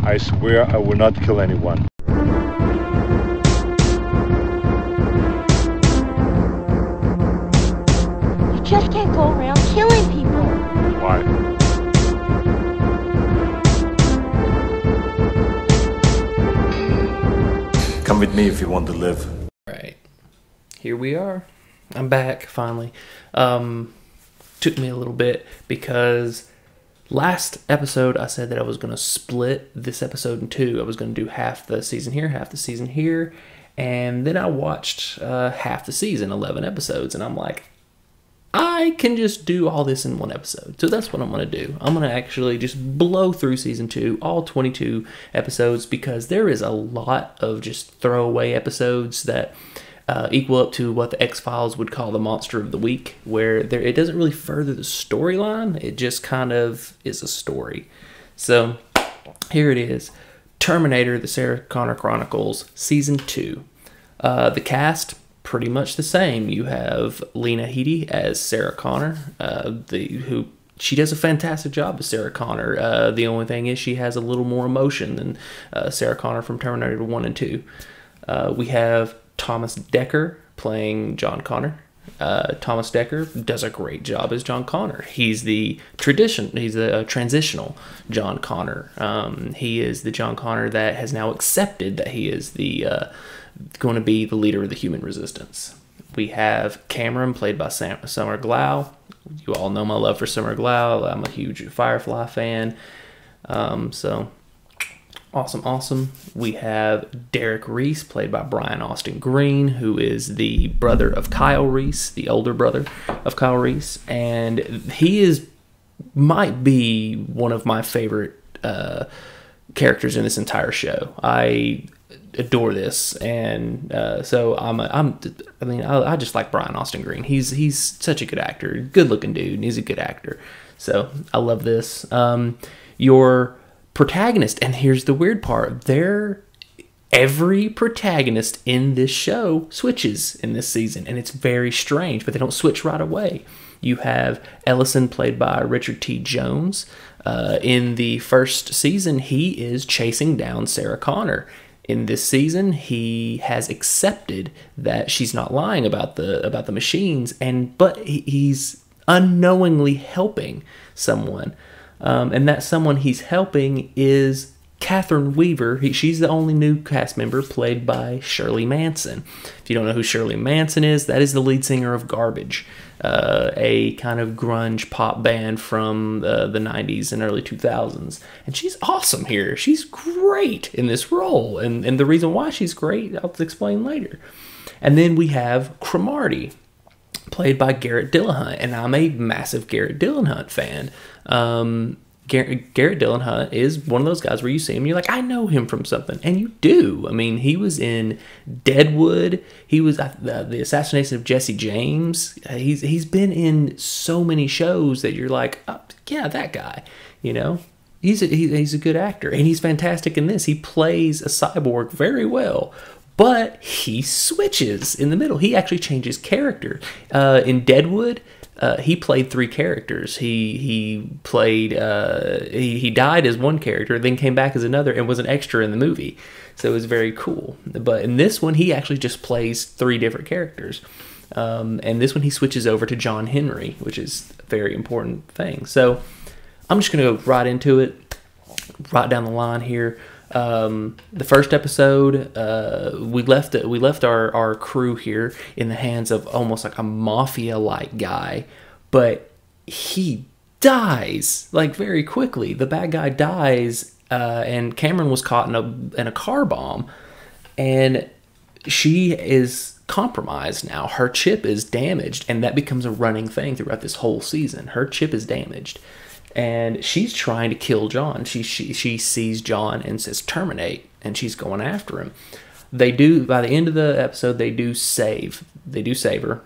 I swear I will not kill anyone. You just can't go around killing people. Why? Come with me if you want to live. Right. Here we are. I'm back, finally. Took me a little bit because last episode I said that I was going to split this episode in two. I was going to do half the season here, half the season here. And then I watched half the season, 11 episodes. And I'm like, I can just do all this in one episode. So that's what I'm going to do. I'm going to actually just blow through season 2, all 22 episodes, because there is a lot of just throwaway episodes that equal up to what the X-Files would call the monster of the week, where it doesn't really further the storyline. It just kind of is a story. So here it is. Terminator, the Sarah Connor Chronicles, season 2. The cast, pretty much the same. You have Lena Heady as Sarah Connor, who she does a fantastic job as Sarah Connor. The only thing is she has a little more emotion than Sarah Connor from Terminator 1 and 2. We have Thomas Dekker playing John Connor. Thomas Dekker does a great job as John Connor. He's the transitional John Connor. He is the John Connor that has now accepted that he is going to be the leader of the human resistance. We have Cameron, played by Summer Glau. You all know my love for Summer Glau. I'm a huge Firefly fan. So awesome. We have Derek Reese, played by Brian Austin Green, who is the brother of Kyle Reese, the older brother of Kyle Reese, and he might be one of my favorite characters in this entire show. I adore this, and so I just like Brian Austin Green. He's such a good actor, good looking dude, and he's a good actor. So I love this. Your protagonist, and here's the weird part, every protagonist in this show switches in this season, and it's very strange, but they don't switch right away. You have Ellison, played by Richard T. Jones. In the first season, he is chasing down Sarah Connor. In this season, he has accepted that she's not lying about the machines, but he's unknowingly helping someone. And that someone he's helping is Katherine Weaver. She's the only new cast member, played by Shirley Manson. If you don't know who Shirley Manson is, that is the lead singer of Garbage, a kind of grunge pop band from the 90s and early 2000s. And she's awesome here. She's great in this role. And the reason why she's great, I'll explain later. And then we have Cromartie, played by Garrett Dillahunt, and I'm a massive Garrett Dillahunt fan. Garrett Dillahunt is one of those guys where you see him, you're like, I know him from something, and you do. I mean, he was in Deadwood. He was the Assassination of Jesse James. He's been in so many shows that you're like, oh, yeah, that guy. You know, he's a good actor, and he's fantastic in this. He plays a cyborg very well. But he switches in the middle. He actually changes character. In Deadwood, he played 3 characters. He died as one character, then came back as another, and was an extra in the movie. So it was very cool. But in this one, he actually just plays 3 different characters. And this one, he switches over to John Henry, which is a very important thing. So I'm just going to go right into it, right down the line here. The first episode, we left our crew here in the hands of almost like a mafia-like guy, but he dies like very quickly. The bad guy dies, and Cameron was caught in a car bomb, and she is compromised now. Her chip is damaged, and that becomes a running thing throughout this whole season. Her chip is damaged. And she's trying to kill John. She sees John and says, terminate, and she's going after him. They do, by the end of the episode, they do save her.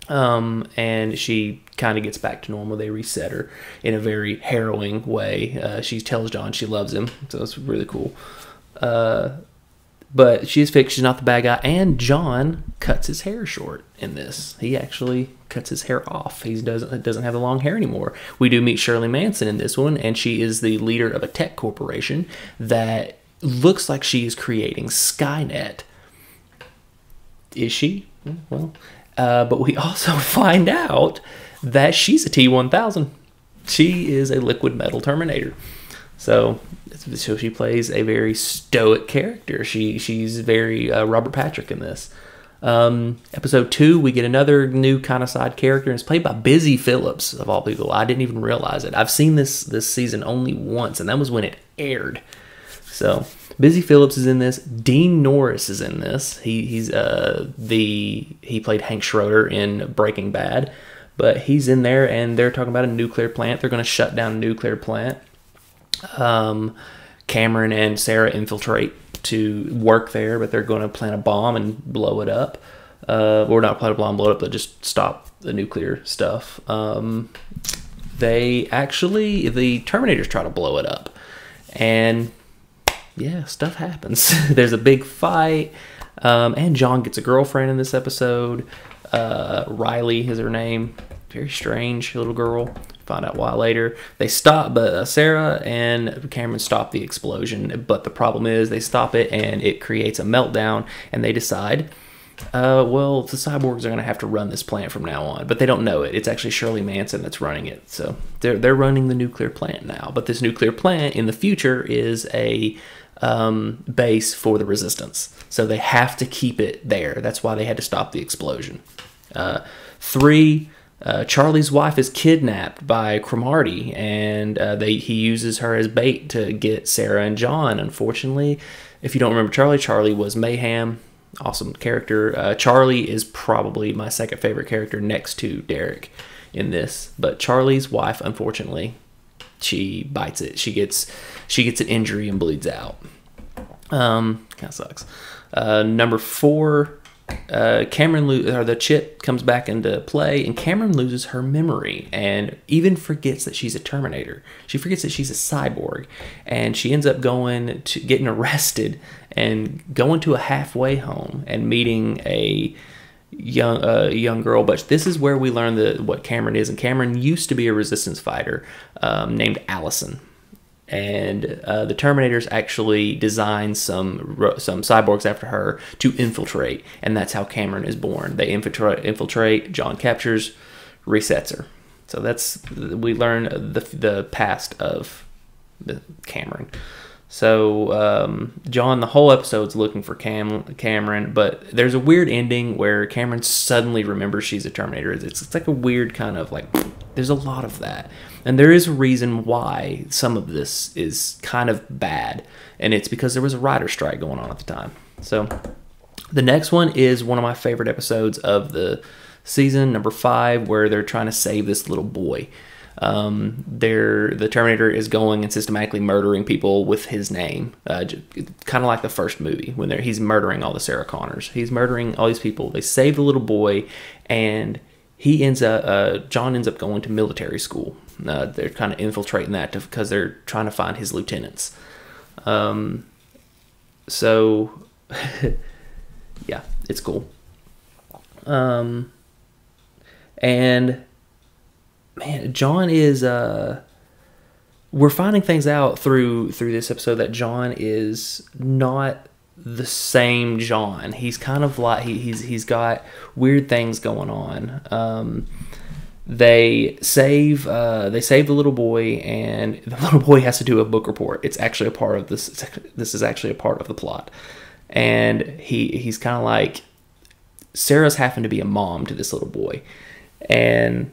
And she kind of gets back to normal. They reset her in a very harrowing way. She tells John she loves him, so it's really cool. But she's fixed. She's not the bad guy. And John cuts his hair short in this. He actually cuts his hair off. He doesn't have the long hair anymore. We do meet Shirley Manson in this one, and she is the leader of a tech corporation that looks like she is creating Skynet. Is she? Well, but we also find out that she's a T-1000. She is a liquid metal Terminator. So she plays a very stoic character. She's very Robert Patrick in this. Episode 2, we get another new kind of side character, and it's played by Busy Phillips, of all people. I didn't even realize it. I've seen this season only once, and that was when it aired. So Busy Phillips is in this. Dean Norris is in this. He played Hank Schroeder in Breaking Bad, but he's in there, and they're talking about a nuclear plant. They're going to shut down a nuclear plant. Cameron and Sarah infiltrate to work there, but they're going to plant a bomb and blow it up. Or not plant a bomb, blow it up, but just stop the nuclear stuff. The Terminators try to blow it up, and yeah, stuff happens. There's a big fight, and John gets a girlfriend in this episode. Riley is her name. Very strange little girl. Find out why later. They stop, but Sarah and Cameron stop the explosion. But the problem is they stop it, and it creates a meltdown. And they decide, well, the cyborgs are going to have to run this plant from now on. But they don't know it. It's actually Shirley Manson that's running it. So they're running the nuclear plant now. But this nuclear plant in the future is a base for the resistance. So they have to keep it there. That's why they had to stop the explosion. 3. Charlie's wife is kidnapped by Cromartie, and he uses her as bait to get Sarah and John. Unfortunately, if you don't remember Charlie was Mayhem. Awesome character. Charlie is probably my second favorite character next to Derek in this. But Charlie's wife, unfortunately, she bites it. She gets an injury and bleeds out. Kind of sucks. Number 4. The chip comes back into play, and Cameron loses her memory and even forgets that she's a Terminator. She forgets that she's a cyborg, and she ends up getting arrested and going to a halfway home and meeting a young girl. But this is where we learn what Cameron is, and Cameron used to be a resistance fighter named Allison. And the Terminators actually designed some cyborgs after her to infiltrate, and that's how Cameron is born. They infiltrate. John captures, resets her. So we learn the past of Cameron. So John, the whole episode's looking for Cameron, but there's a weird ending where Cameron suddenly remembers she's a Terminator. It's like a weird kind of like, there's a lot of that. And there is a reason why some of this is kind of bad, and it's because there was a writer's strike going on at the time. So the next one is one of my favorite episodes of the season, number 5, where they're trying to save this little boy. The Terminator is going and systematically murdering people with his name, kind of like the first movie when he's murdering all the Sarah Connors. He's murdering all these people. They save the little boy, and John ends up going to military school. They're kind of infiltrating that because they're trying to find his lieutenants. So yeah, it's cool. And man, John is we're finding things out through this episode that John is not the same John. He's kind of like he's got weird things going on. They save the little boy, and the little boy has to do a book report. It's actually a part of this. This is actually a part of the plot, and he's kind of like, Sarah's having to be a mom to this little boy, and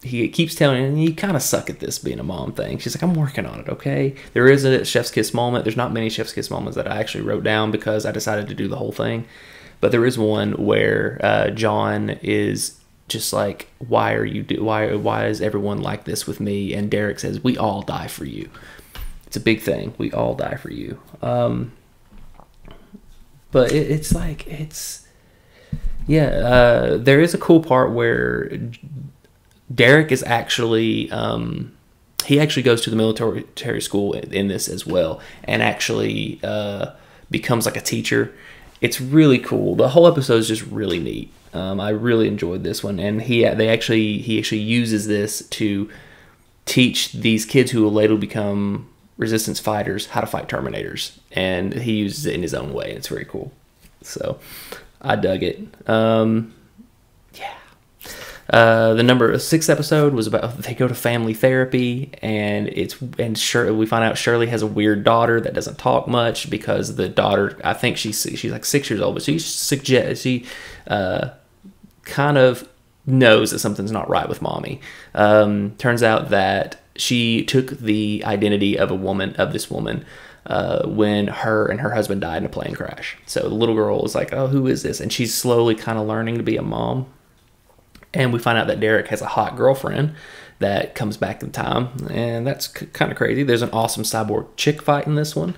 he keeps telling her, you kind of suck at this being a mom thing. She's like, I'm working on it, okay? There is a chef's kiss moment. There's not many chef's kiss moments that I actually wrote down because I decided to do the whole thing. But there is one where John is just like, why is everyone like this with me? And Derek says, we all die for you. It's a big thing. We all die for you. But there is a cool part where Derek is actually he actually goes to the military school in this as well, and actually becomes like a teacher. It's really cool. The whole episode is just really neat. I really enjoyed this one, and he actually uses this to teach these kids who will later become resistance fighters how to fight Terminators, and he uses it in his own way. It's very cool. So I dug it. The number 6 episode was about they go to family therapy, and we find out Shirley has a weird daughter that doesn't talk much because the daughter, I think she's like 6 years old, but she kind of knows that something's not right with mommy. Turns out that she took the identity of this woman when her and her husband died in a plane crash. So the little girl is like, oh, who is this? And she's slowly kind of learning to be a mom. And we find out that Derek has a hot girlfriend that comes back in time, and that's kind of crazy. There's an awesome cyborg chick fight in this one.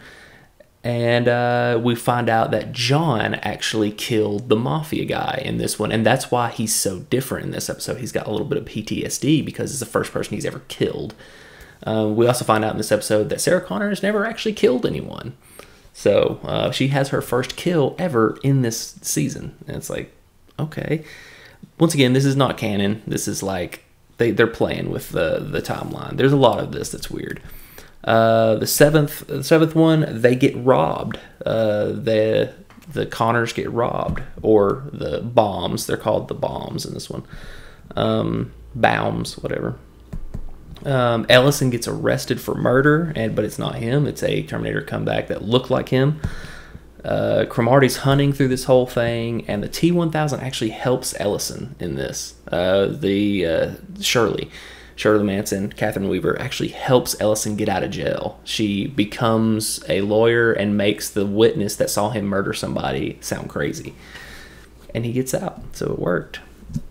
And we find out that John actually killed the mafia guy in this one, and that's why he's so different in this episode. He's got a little bit of PTSD because it's the first person he's ever killed. We also find out in this episode that Sarah Connor has never actually killed anyone. So she has her first kill ever in this season. And it's like, okay. Once again, this is not canon. This is like they're playing with the timeline. There's a lot of this that's weird. The seventh one, they get robbed. The Connors get robbed, or the bombs. They're called the bombs in this one. Baums, whatever. Ellison gets arrested for murder, but it's not him. It's a Terminator comeback that looked like him. Cromartie's hunting through this whole thing, and the T-1000 actually helps Ellison in this. Shirley Manson, Katherine Weaver, actually helps Ellison get out of jail. She becomes a lawyer and makes the witness that saw him murder somebody sound crazy. And he gets out, so it worked.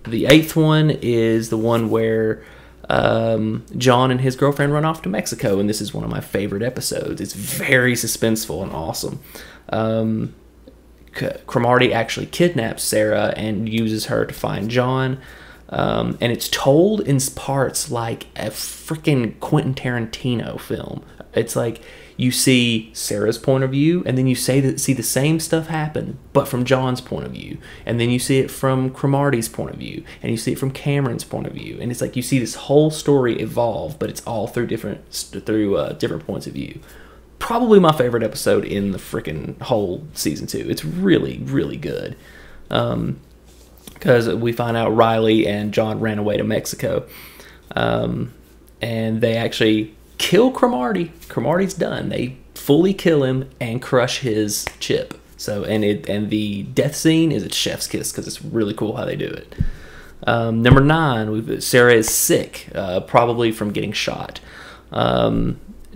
The 8th one is the one where John and his girlfriend run off to Mexico, and this is one of my favorite episodes. It's very suspenseful and awesome. Cromartie actually kidnaps Sarah and uses her to find John. And it's told in parts like a freaking Quentin Tarantino film. It's like you see Sarah's point of view, and then you see the same stuff happen, but from John's point of view. And then you see it from Cromartie's point of view, and you see it from Cameron's point of view. And it's like you see this whole story evolve, but it's all through different points of view. Probably my favorite episode in the freaking whole season 2. It's really, really good. Because we find out Riley and John ran away to Mexico. And they actually kill Cromartie. Cromartie's done. They fully kill him and crush his chip. So and the death scene is a chef's kiss because it's really cool how they do it. Number 9, Sarah is sick, probably from getting shot.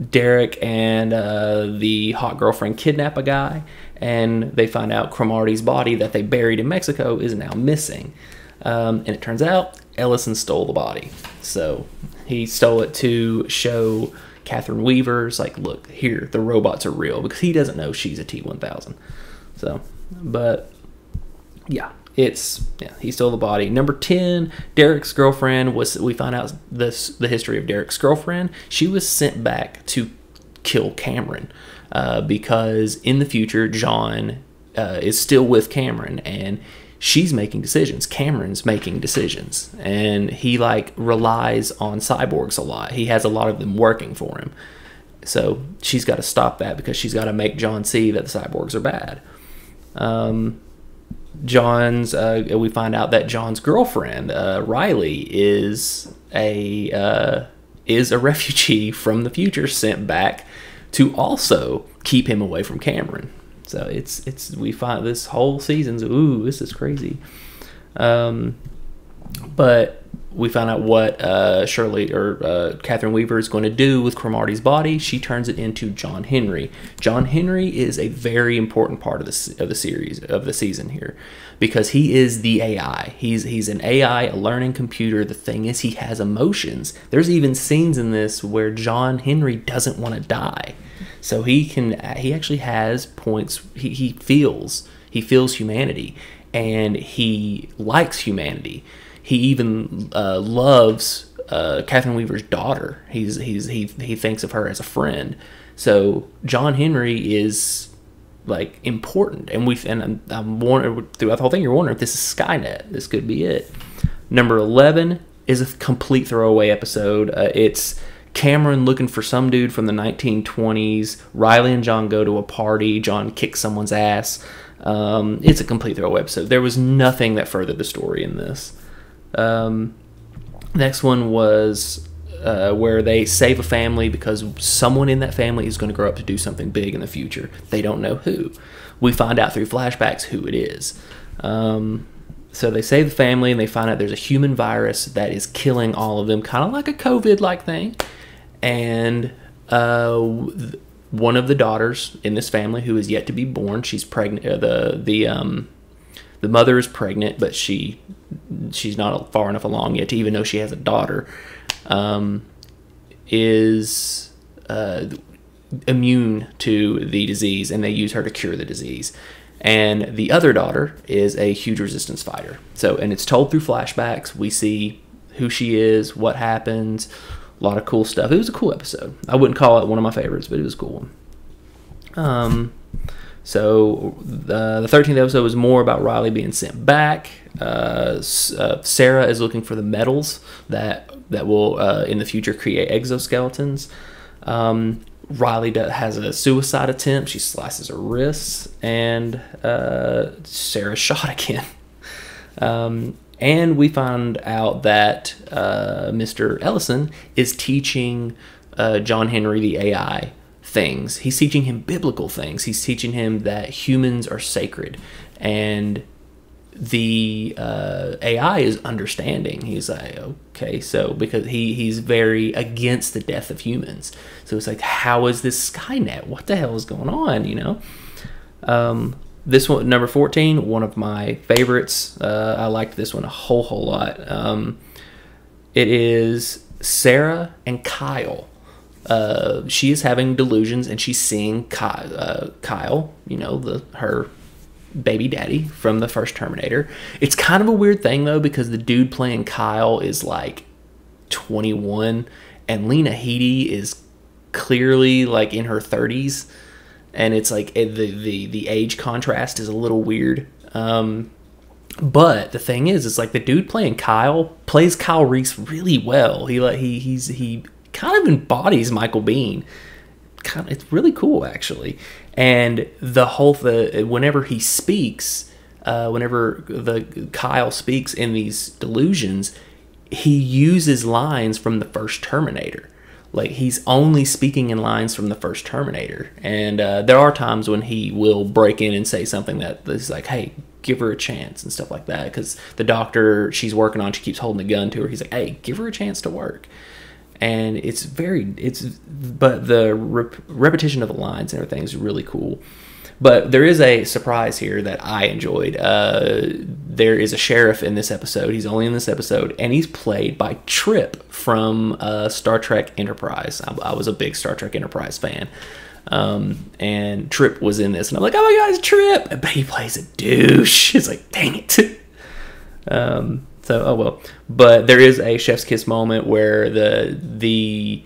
Derek and the hot girlfriend kidnap a guy, and they find out Cromartie's body that they buried in Mexico is now missing. And it turns out Ellison stole the body. So he stole it to show Katherine Weaver's like, look, here, the robots are real, because he doesn't know she's a T-1000. So, but yeah. He stole the body. Number 10, Derek's girlfriend we find out the history of Derek's girlfriend. She was sent back to kill Cameron because in the future John is still with Cameron, and she's making decisions. Cameron's making decisions, and he relies on cyborgs a lot. He has a lot of them working for him. So she's got to stop that because she's got to make John see that the cyborgs are bad. We find out that John's girlfriend, Riley, is a refugee from the future sent back to also keep him away from Cameron. So we find this whole season's, this is crazy. But we find out what Shirley or Katherine Weaver is going to do with Cromartie's body. She turns it into John Henry. John Henry is a very important part of the season here, because he is the AI. He's an AI, a learning computer. The thing is, he has emotions. There's even scenes in this where John Henry doesn't want to die, so he actually has points. He feels humanity, and he likes humanity. He even loves Katherine Weaver's daughter. He thinks of her as a friend. So John Henry is like important, and I'm wondering throughout the whole thing, you're wondering if this is Skynet. This could be it. Number 11 is a complete throwaway episode. It's Cameron looking for some dude from the 1920s. Riley and John go to a party. John kicks someone's ass. It's a complete throwaway episode. There was nothing that furthered the story in this. Next one was where they save a family because someone in that family is going to grow up to do something big in the future. They don't know who. We find out through flashbacks who it is. So they save the family, and they find out there's a human virus that is killing all of them, kind of like a COVID-like thing. And one of the daughters in this family, who is yet to be born, she's pregnant. The mother is pregnant, but she's not far enough along yet to even know she has a daughter. Is immune to the disease, and they use her to cure the disease. And the other daughter is a huge resistance fighter. So, and it's told through flashbacks. We see who she is, what happens, a lot of cool stuff. It was a cool episode. I wouldn't call it one of my favorites, but it was a cool one. So the 13th episode was more about Riley being sent back. Sarah is looking for the metals that will in the future create exoskeletons. Riley has a suicide attempt. She slices her wrists, and Sarah's shot again. And we find out that Mr. Ellison is teaching John Henry, the AI, things. He's teaching him biblical things. He's teaching him that humans are sacred, and the AI is understanding. He's like, okay, so because he's very against the death of humans. So it's like, how is this Skynet? What the hell is going on? You know, this one, number 14, one of my favorites. I liked this one a whole lot. It is Sarah and Kyle. She is having delusions, and she's seeing Kyle, you know, her baby daddy from the first Terminator. It's kind of a weird thing though, because the dude playing Kyle is like 21, and Lena Heady is clearly like in her 30s, and it's like the age contrast is a little weird. But the thing is, it's like the dude playing Kyle plays Kyle Reese really well. He kind of embodies Michael Biehn. It's really cool, actually. And whenever he speaks, whenever the Kyle speaks in these delusions, he uses lines from the first Terminator. Like, he's only speaking in lines from the first Terminator. And there are times when he will break in and say something that is like, hey, give her a chance and stuff like that. Because the doctor she's working on, she keeps holding the gun to her. He's like, hey, give her a chance to work. And but the repetition of the lines and everything is really cool. But there is a surprise here that I enjoyed. There is a sheriff in this episode. He's only in this episode, and he's played by Trip from Star Trek Enterprise. I was a big Star Trek Enterprise fan. And Trip was in this, and I'm like, oh my god, it's Trip! But he plays a douche. It's like, dang it. So, oh well. But there is a chef's kiss moment where the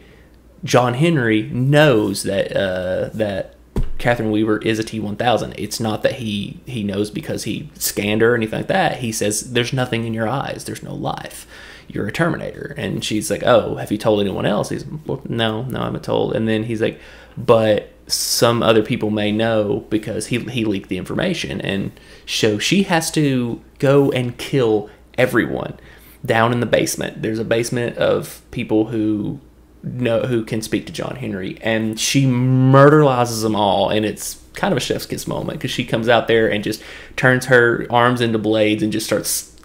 John Henry knows that Katherine Weaver is a T-1000. It's not that he knows because he scanned her or anything like that. He says, there's nothing in your eyes. There's no life. You're a Terminator. And she's like, oh, have you told anyone else? He's, well, no, I haven't told. And then he's like, but some other people may know because he leaked the information. And so she has to go and kill everyone down in the basement. There's a basement of people who can speak to John Henry, and she murderizes them all, and it's kind of a chef's kiss moment because she comes out there and just turns her arms into blades and just starts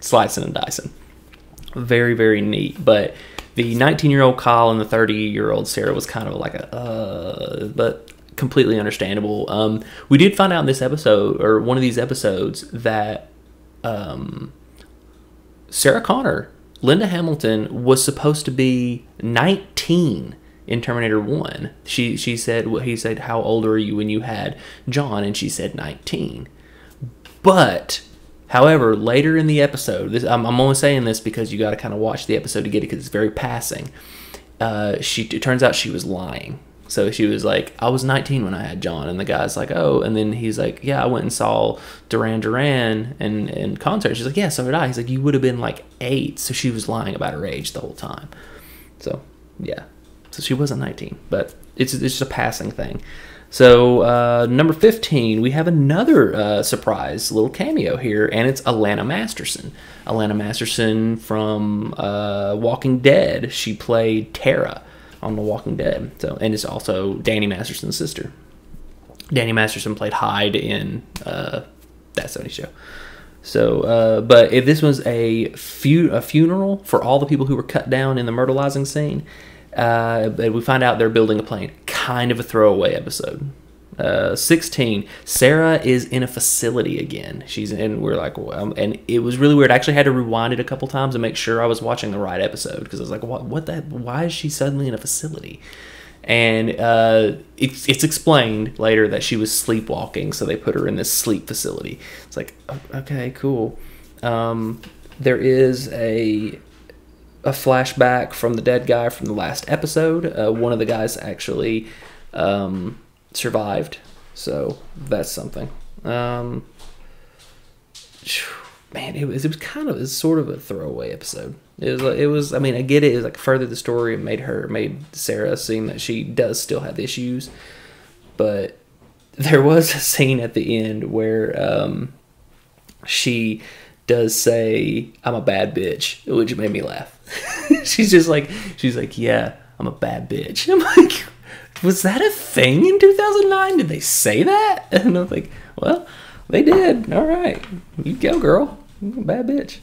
slicing and dicing. Very, very neat. But the 19-year-old Kyle and the 30-year-old Sarah was kind of like but completely understandable. We did find out in this episode, or one of these episodes, that Sarah Connor, Linda Hamilton, was supposed to be 19 in Terminator 1. He said, how old are you when you had John? And she said 19. But However, later in the episode, I'm only saying this because you got to kind of watch the episode to get it because it's very passing. It turns out she was lying. So she was like, I was 19 when I had John. And the guy's like, oh. And then he's like, yeah, I went and saw Duran Duran in concert. She's like, yeah, so did I. He's like, you would have been like 8. So she was lying about her age the whole time. So, yeah. So she wasn't 19. But it's just a passing thing. So, number 15, we have another surprise little cameo here, and it's Alana Masterson. Alana Masterson from Walking Dead. She played Tara on The Walking Dead. So, and it's also Danny Masterson's sister. Danny Masterson played Hyde in That 70s Show. So, but if this was a funeral for all the people who were cut down in the myrtleizing scene, we find out they're building a plane. Kind of a throwaway episode. 16, Sarah is in a facility again. We're like, well, and it was really weird. I actually had to rewind it a couple times to make sure I was watching the right episode because I was like, why is she suddenly in a facility? And it's explained later that she was sleepwalking, so they put her in this sleep facility. It's like, okay, cool. There is a flashback from the dead guy from the last episode. One of the guys actually survived, so that's something. Man, it was sort of a throwaway episode. It was. I mean, I get it. It was like furthered the story and made Sarah seem that she does still have issues, but there was a scene at the end where she does say, "I'm a bad bitch," which made me laugh. she's like, yeah, I'm a bad bitch. I'm like, was that a thing in 2009? Did they say that? And I'm like, well, they did. All right, you go, girl. You're a bad bitch.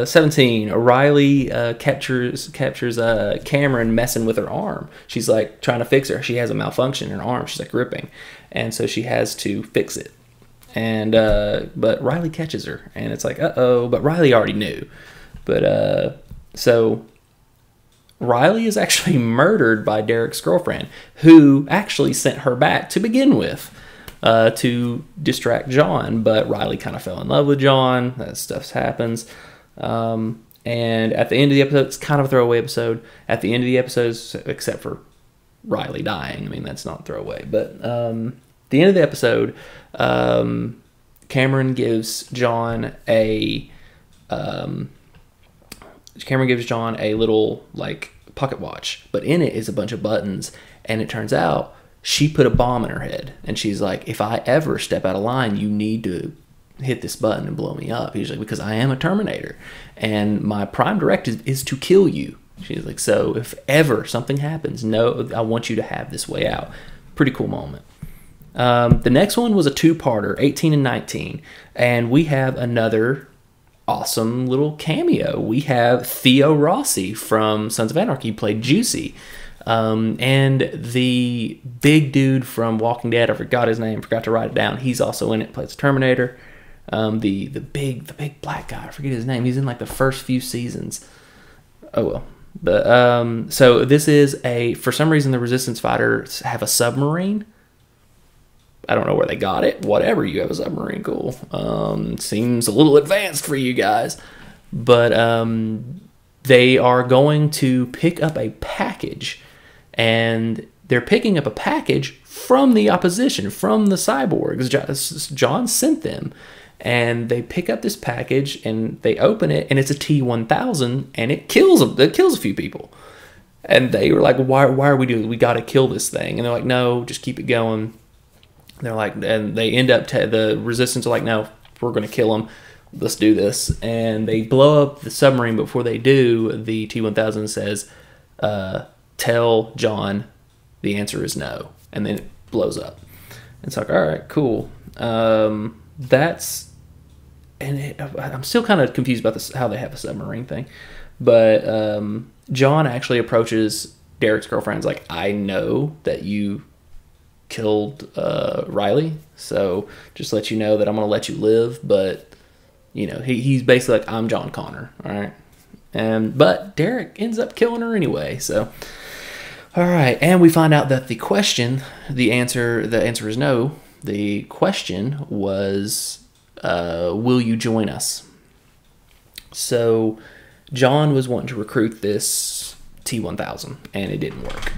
17, Riley captures Cameron messing with her arm. She's like trying to fix her. She has a malfunction in her arm. She's like ripping, and so she has to fix it. And but Riley catches her, and it's like, uh-oh. But Riley already knew. But so Riley is actually murdered by Derek's girlfriend, who actually sent her back to begin with to distract John. But Riley kind of fell in love with John. That stuff happens. And at the end of the episode, it's kind of a throwaway episode. At the end of the episode, except for Riley dying. I mean, that's not throwaway. But the end of the episode, Cameron gives John a little like pocket watch, but in it is a bunch of buttons, and it turns out she put a bomb in her head, and she's like, if I ever step out of line, you need to hit this button and blow me up. He's like, because I am a Terminator, and my prime directive is to kill you. She's like, so if ever something happens, no, I want you to have this way out. Pretty cool moment. The next one was a two-parter, 18 and 19, and we have another awesome little cameo. We have Theo Rossi from Sons of Anarchy, played Juicy, and the big dude from Walking Dead, I forgot his name, forgot to write it down. He's also in it, plays Terminator. The big black guy, I forget his name. He's in like the first few seasons. Oh well. But so this is for some reason the Resistance fighters have a submarine. I don't know where they got it. Whatever, you have a submarine, cool. Seems a little advanced for you guys. But they are going to pick up a package. And they're picking up a package from the opposition, from the cyborgs. John sent them. And they pick up this package, and they open it, and it's a T-1000, and it kills them. It kills a few people. And they were like, why are we doing it? We got to kill this thing. And they're like, no, just keep it going. They're like, and they end up, the Resistance are like, no, we're going to kill them. Let's do this. And they blow up the submarine. Before they do, the T-1000 says, tell John the answer is no. And then it blows up. It's like, all right, cool. I'm still kind of confused about this, how they have a submarine thing. But John actually approaches Derek's girlfriend. He's like, I know that you killed Riley, so just let you know that I'm going to let you live. But, you know, he's basically like, I'm John Connor, all right? But Derek ends up killing her anyway, so... All right, and we find out that the answer is no. The question was will you join us? So John was wanting to recruit this T-1000, and it didn't work.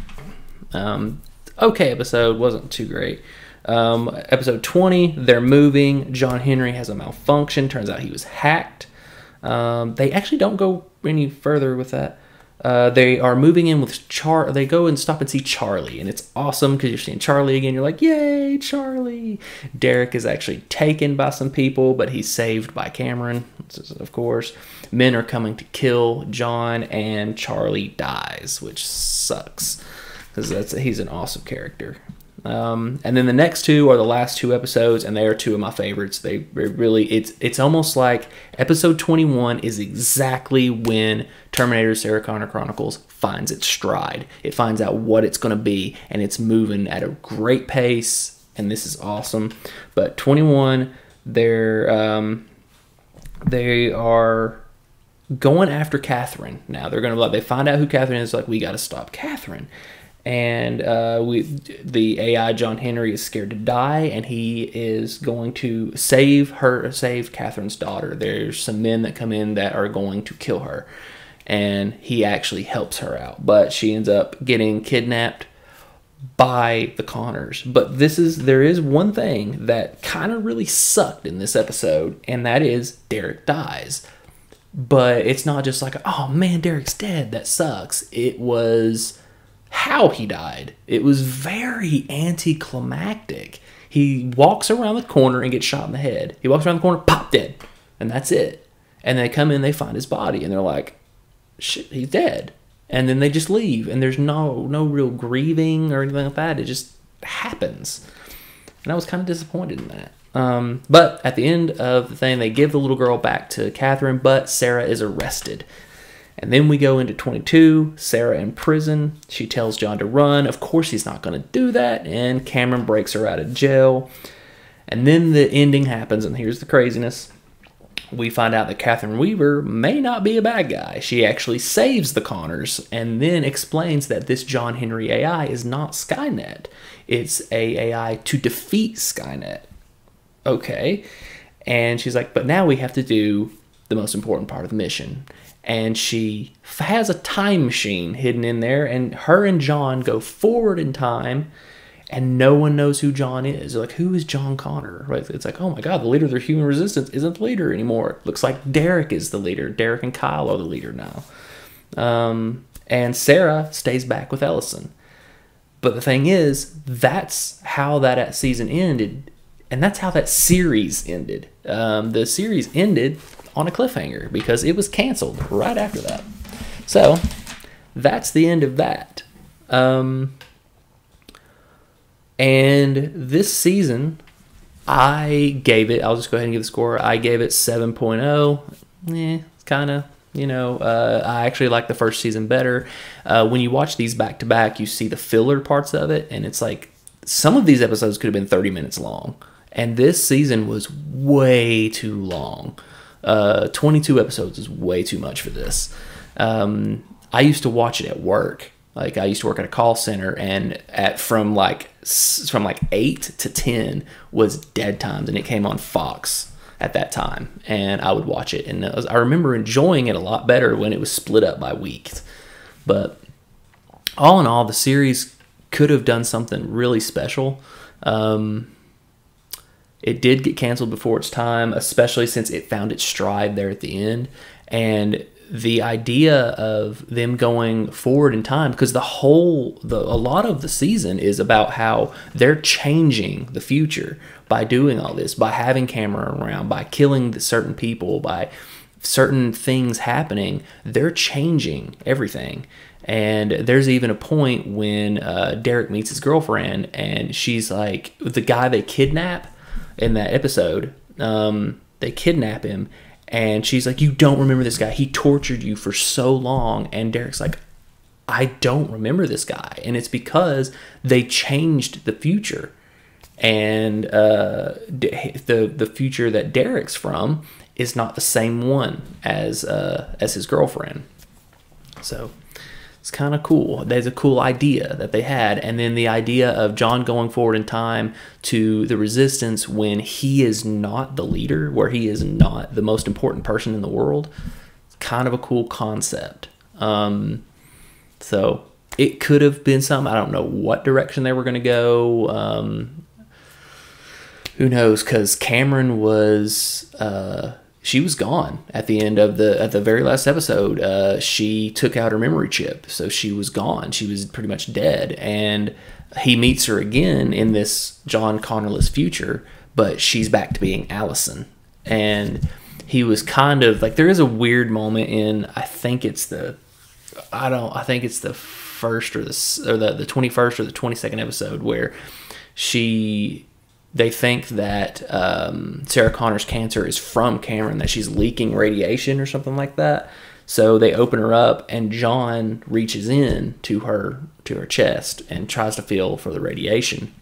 Okay episode, wasn't too great. Episode 20, they're moving. John Henry has a malfunction. Turns out he was hacked. They actually don't go any further with that. They are moving in with they go and stop and see Charlie, and it's awesome because you're seeing Charlie again. You're like, yay, Charlie. Derek is actually taken by some people, but he's saved by Cameron, of course. Men are coming to kill John, and Charlie dies, which sucks because he's an awesome character. And then the next two are the last two episodes, and they are two of my favorites. They really, it's almost like episode 21 is exactly when Terminator Sarah Connor Chronicles finds its stride. It finds out what it's going to be, and it's moving at a great pace, and this is awesome. But 21, they are going after Katherine. Now they're going to, they find out who Katherine is, like, we got to stop Katherine. And the AI John Henry is scared to die, and he is going to save Catherine's daughter. There's some men that come in that are going to kill her, and he actually helps her out. But she ends up getting kidnapped by the Connors. But there is one thing that kind of really sucked in this episode, and that is Derek dies. But it's not just like, oh man, Derek's dead, that sucks. It was how he died. It was very anticlimactic. He walks around the corner and gets shot in the head. He walks around the corner, pop, dead. And that's it. And they come in, they find his body, and they're like, shit, he's dead. And then they just leave, and there's no real grieving or anything like that. It just happens. And I was kind of disappointed in that. But at the end of the thing, they give the little girl back to Katherine, but Sarah is arrested. And then we go into 22, Sarah in prison. She tells John to run. Of course he's not going to do that, and Cameron breaks her out of jail. And then the ending happens, and here's the craziness. We find out that Katherine Weaver may not be a bad guy. She actually saves the Connors, and then explains that this John Henry AI is not Skynet. It's a AI to defeat Skynet. Okay. And she's like, but now we have to do the most important part of the mission. And she has a time machine hidden in there, and her and John go forward in time, and no one knows who John is. They're like, who is John Connor? Right? It's like, oh my God, the leader of the human resistance isn't the leader anymore. It looks like Derek is the leader. Derek and Kyle are the leader now. And Sarah stays back with Ellison. But the thing is, that's how that season ended, and that's how that series ended. The series ended on a cliffhanger because it was canceled right after that. So that's the end of that. And this season, I'll just go ahead and give the score. I gave it 7.0. It's kind of, I actually like the first season better. When you watch these back to back, you see the filler parts of it, and it's like some of these episodes could have been 30 minutes long. And this season was way too long. 22 episodes is way too much for this. I used to watch it at work. Like, I used to work at a call center, and from like 8 to 10 was dead times, and it came on Fox at that time, and I would watch it. And I remember enjoying it a lot better when it was split up by weeks. But all in all, the series could have done something really special. It did get canceled before its time, especially since it found its stride there at the end. And the idea of them going forward in time, because a lot of the season is about how they're changing the future by doing all this, by having camera around, by killing certain people, by certain things happening. They're changing everything. And there's even a point when Derek meets his girlfriend, and she's like, the guy they kidnap in that episode, they kidnap him, and she's like, you don't remember this guy, he tortured you for so long. And Derek's like, I don't remember this guy. And it's because they changed the future, and the future that Derek's from is not the same one as his girlfriend. So It's kind of cool. There's a cool idea that they had. And then the idea of John going forward in time to the Resistance when he is not the leader, where he is not the most important person in the world. It's kind of a cool concept. So it could have been something. I don't know what direction they were going to go. Who knows? Because Cameron was... she was gone at the end of the very last episode. She took out her memory chip, so she was gone. She was pretty much dead, and he meets her again in this John Connorless future, but she's back to being Allison. And he was kind of like, there is a weird moment in, I think it's the first or the 21st or the 22nd episode where they think that Sarah Connor's cancer is from Cameron, that she's leaking radiation or something like that. So they open her up, and John reaches in to her chest and tries to feel for the radiation.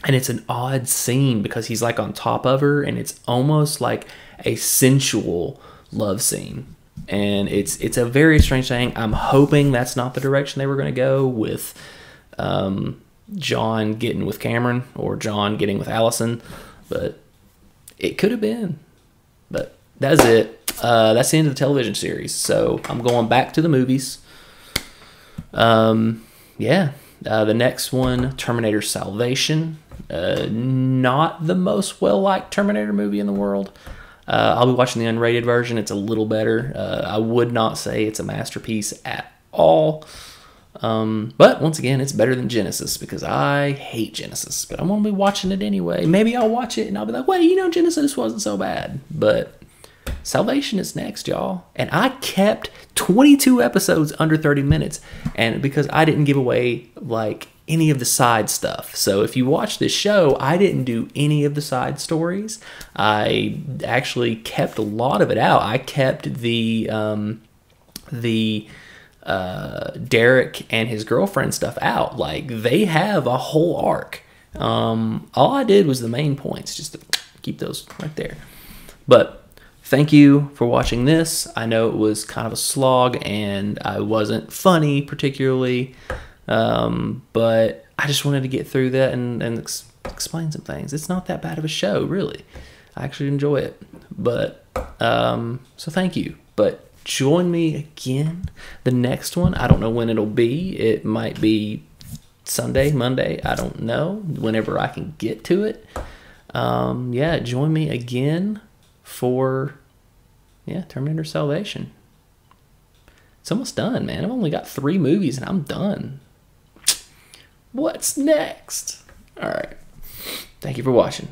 And it's an odd scene because he's like on top of her, and it's almost like a sensual love scene. And it's a very strange thing. I'm hoping that's not the direction they were going to go with John getting with Cameron or John getting with Allison, but it could have been. But that's it. That's the end of the television series. So I'm going back to the movies. The next one, Terminator Salvation. Not the most well-liked Terminator movie in the world. I'll be watching the unrated version. It's a little better. I would not say it's a masterpiece at all. But once again, it's better than Genesis because I hate Genesis, but I'm going to be watching it anyway. Maybe I'll watch it and I'll be like, wait, Genesis wasn't so bad. But Salvation is next, y'all. And I kept 22 episodes under 30 minutes, and because I didn't give away like any of the side stuff. So if you watch this show, I didn't do any of the side stories. I actually kept a lot of it out. I kept the Derek and his girlfriend stuff out. Like, they have a whole arc. All I did was the main points, just to keep those right there. But thank you for watching this. I know it was kind of a slog and I wasn't funny particularly, but I just wanted to get through that and explain some things. It's not that bad of a show, really. I actually enjoy it. But so thank you. But join me again. The next one, I don't know when it'll be. It might be Sunday, Monday. I don't know. Whenever I can get to it. Join me again for Terminator Salvation. It's almost done, man. I've only got 3 movies and I'm done. What's next? All right. Thank you for watching.